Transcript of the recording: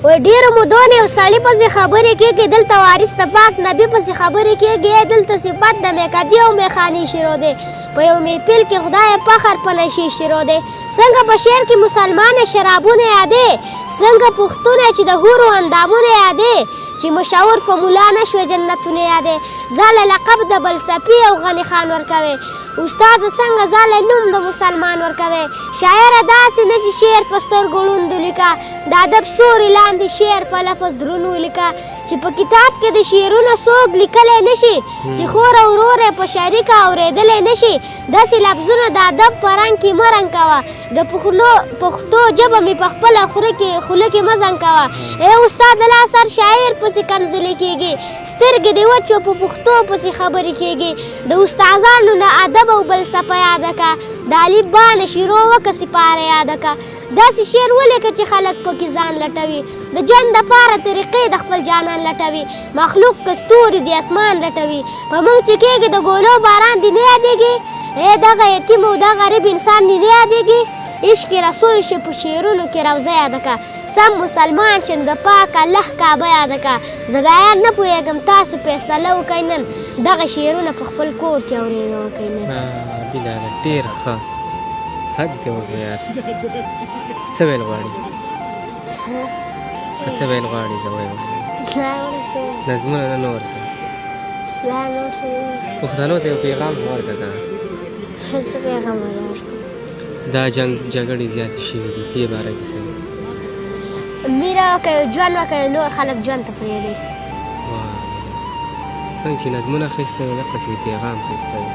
وایي ډېرو مودو نه یو سړي پسې خبرې کېږي دلته وارث د پاک نبي پسې خبرې کېږي دلته صفت د میکدې او میخانې شروع دی په یو محفل کې خدای فخر په نشي شروع دی څنګه په شعر کې مسلمانه شرابونه یادې څنګه پښتونه چې د حورو اندامونه یادې چې مشهور په ملا نه شوې جنتونه یادې ځاله لقب د بلسپي او غني خان ورکوې استاده څنګه ځاله نوم د مسلمان ورکوې شاعره داسې نه چې شعر په سترګو ړوند ولیکه د ادب سوري لاندې شعر په لفظ دروند ولیکه چې په کتاب کې د شعرونه څوک لیکلی نه شي چې خور او ورور یې په شریکه اورېدلی نه شي داسې لفظونه د ادب په رنګ کې مه رنګ کوه د پښتو ژبه مې په خپله خوله کې مه زنګ کوه ای استاد له اثر شاعر پسې کنځلې کېږي سترګې دې وچو په پښتو پسې خبرې کېږي د استادانو نه ادب او فلسفه یاده که د الف با نه شروع وکړه سپاره یاده که داسې شعر ولیکه چې خلک پکې ځان لټوي د ژوند دپاره طریقې د خپل جانان لټوي مخلوق که ستوري د اسمان لټوي په موږ چې کېږي د ګولو باران دې نه یادېږي ای دغه یتیم او دا غریب انسان دې نه یادېږي عشق رسول شي په شعرونو کې روضه یاده که سم مسلمان شي نو د پاک الله کعبه یاده که زه دا یاد نه پوهېږم تاسو فیصله وکئ نن دغه شعرونه په خپل کور کې اورېده وکئ نن بلاله ډېر ښه حد دې وکړه یار څه ویل غواړې ته څه ویل غواړې زه وایم نظمونه نه نور څه پښتنو ته یو پیغام ورکړه که څه پیغام ورکړه دا جګړې زیاتې شوي دي دې باره کې څه میره وکړئ ژوند وکړئ نور خلک ژوند ته پرېږدئ څنګه چې نظمونه ښایسته وي دقسې پیغام ښایسته وي